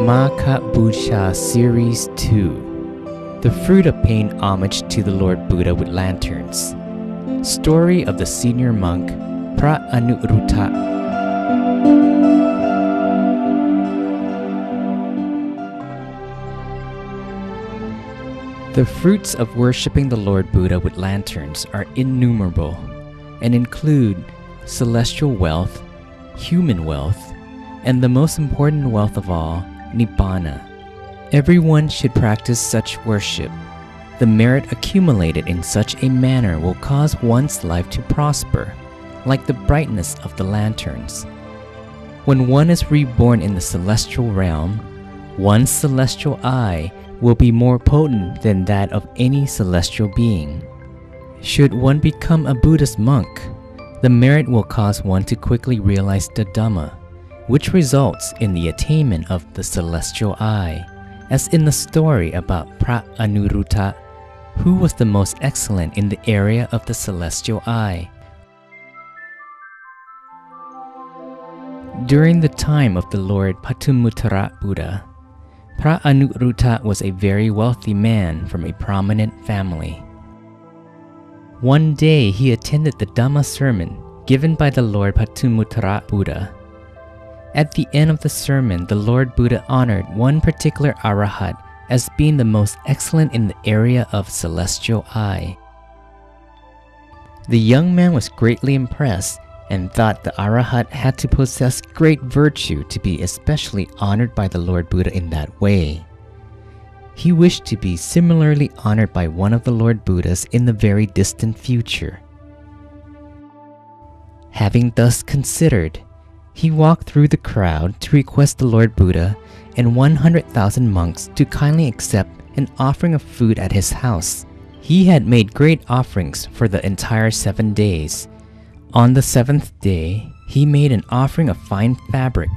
Magha Puja Series 2. The fruit of paying homage to the Lord Buddha with lanterns. Story of the senior monk, Phra Anuruddha. The fruits of worshipping the Lord Buddha with lanterns are innumerable and include celestial wealth, human wealth, and the most important wealth of all, Nibbana. Everyone should practice such worship. The merit accumulated in such a manner will cause one's life to prosper, like the brightness of the lanterns. When one is reborn in the celestial realm, one's celestial eye will be more potent than that of any celestial being. Should one become a Buddhist monk, the merit will cause one to quickly realize the Dhamma, which results in the attainment of the celestial eye, as in the story about Phra Anuruddha, who was the most excellent in the area of the celestial eye. During the time of the Lord Patumuttara Buddha, Phra Anuruddha was a very wealthy man from a prominent family. One day he attended the Dhamma sermon given by the Lord Patumuttara Buddha. At the end of the sermon, the Lord Buddha honored one particular Arahat as being the most excellent in the area of celestial eye. The young man was greatly impressed and thought the Arahat had to possess great virtue to be especially honored by the Lord Buddha in that way. He wished to be similarly honored by one of the Lord Buddhas in the very distant future. Having thus considered, he walked through the crowd to request the Lord Buddha and 100,000 monks to kindly accept an offering of food at his house. He had made great offerings for the entire 7 days. On the 7th day, he made an offering of fine fabric,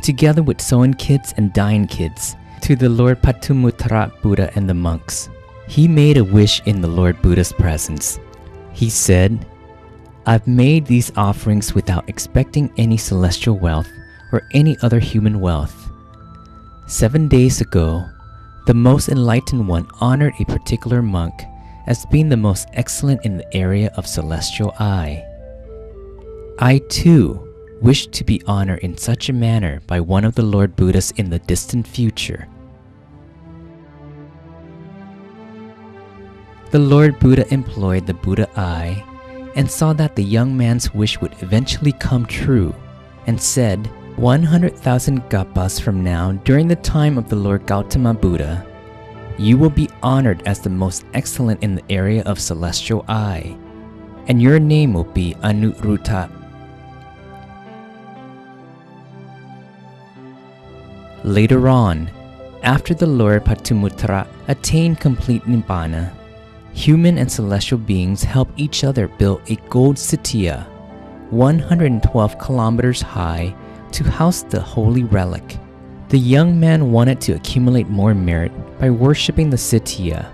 together with sewing kits and dyeing kits, to the Lord Patumuttara Buddha and the monks. He made a wish in the Lord Buddha's presence. He said, "I've made these offerings without expecting any celestial wealth or any other human wealth. 7 days ago, the most enlightened one honored a particular monk as being the most excellent in the area of celestial eye. I too wish to be honored in such a manner by one of the Lord Buddhas in the distant future." The Lord Buddha employed the Buddha eye and saw that the young man's wish would eventually come true, and said, 100,000 kappas from now, during the time of the Lord Gautama Buddha, you will be honored as the most excellent in the area of celestial eye, and your name will be Anuruddha. Later on, after the Lord Patumuttara attained complete Nibbana, human and celestial beings help each other build a gold sitiya, 112 kilometers high, to house the holy relic. The young man wanted to accumulate more merit by worshipping the sitiya.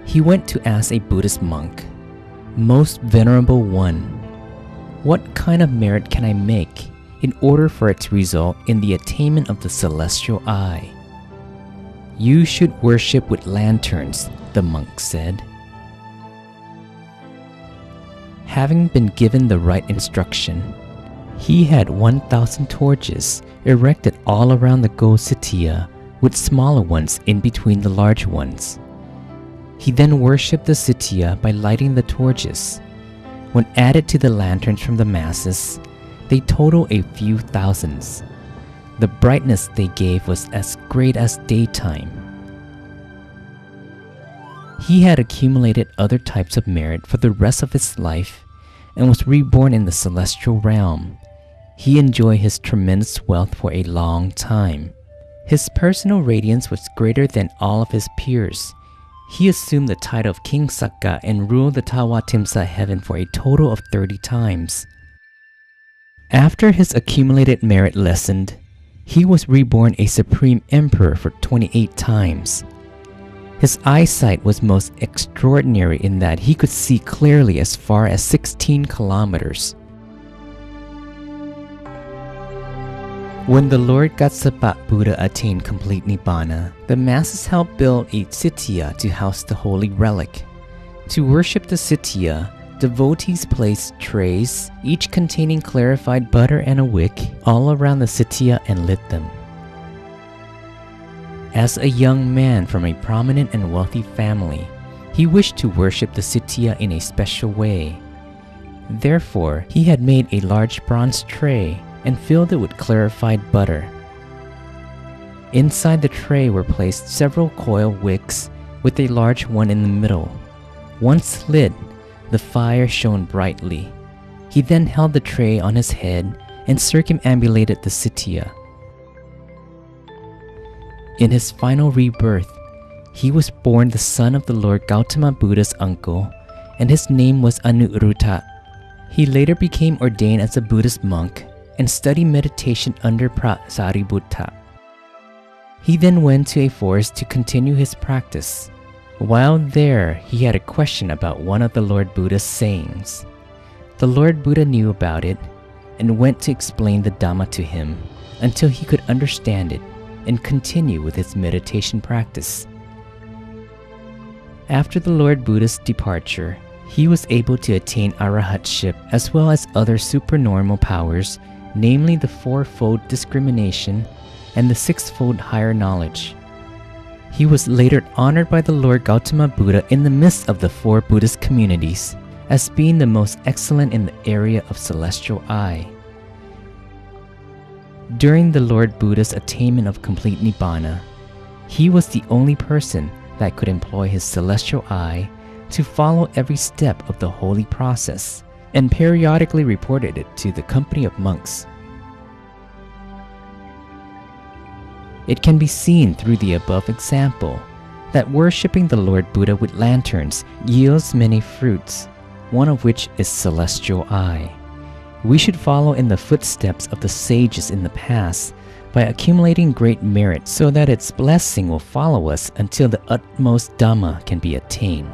He went to ask a Buddhist monk, "Most venerable one, what kind of merit can I make in order for it to result in the attainment of the celestial eye?" "You should worship with lanterns," the monk said. Having been given the right instruction, he had 1,000 torches erected all around the gold sitiya, with smaller ones in between the large ones. He then worshipped the sitiya by lighting the torches. When added to the lanterns from the masses, they total a few thousands. The brightness they gave was as great as daytime. He had accumulated other types of merit for the rest of his life and was reborn in the celestial realm. He enjoyed his tremendous wealth for a long time. His personal radiance was greater than all of his peers. He assumed the title of King Sakka and ruled the Tawatimsa heaven for a total of 30 times. After his accumulated merit lessened, he was reborn a supreme emperor for 28 times. His eyesight was most extraordinary in that he could see clearly as far as 16 kilometers. When the Lord Gatsapa Buddha attained complete Nibbana, the masses helped build a sitya to house the holy relic. To worship the sitya, devotees placed trays, each containing clarified butter and a wick, all around the sitya and lit them. As a young man from a prominent and wealthy family, he wished to worship the sitya in a special way. Therefore, he had made a large bronze tray and filled it with clarified butter. Inside the tray were placed several coil wicks with a large one in the middle. Once lit, the fire shone brightly. He then held the tray on his head and circumambulated the sitya. In his final rebirth, he was born the son of the Lord Gautama Buddha's uncle, and his name was Anuruddha. He later became ordained as a Buddhist monk and studied meditation under Phra Sariputta. He then went to a forest to continue his practice. While there, he had a question about one of the Lord Buddha's sayings. The Lord Buddha knew about it and went to explain the Dhamma to him until he could understand it and continue with his meditation practice. After the Lord Buddha's departure, he was able to attain arahatship as well as other supernormal powers, namely the fourfold discrimination and the sixfold higher knowledge. He was later honored by the Lord Gautama Buddha in the midst of the four Buddhist communities as being the most excellent in the area of celestial eye. During the Lord Buddha's attainment of complete Nibbana, he was the only person that could employ his celestial eye to follow every step of the holy process and periodically reported it to the company of monks. It can be seen through the above example that worshipping the Lord Buddha with lanterns yields many fruits, one of which is celestial eye. We should follow in the footsteps of the sages in the past by accumulating great merit so that its blessing will follow us until the utmost Dhamma can be attained.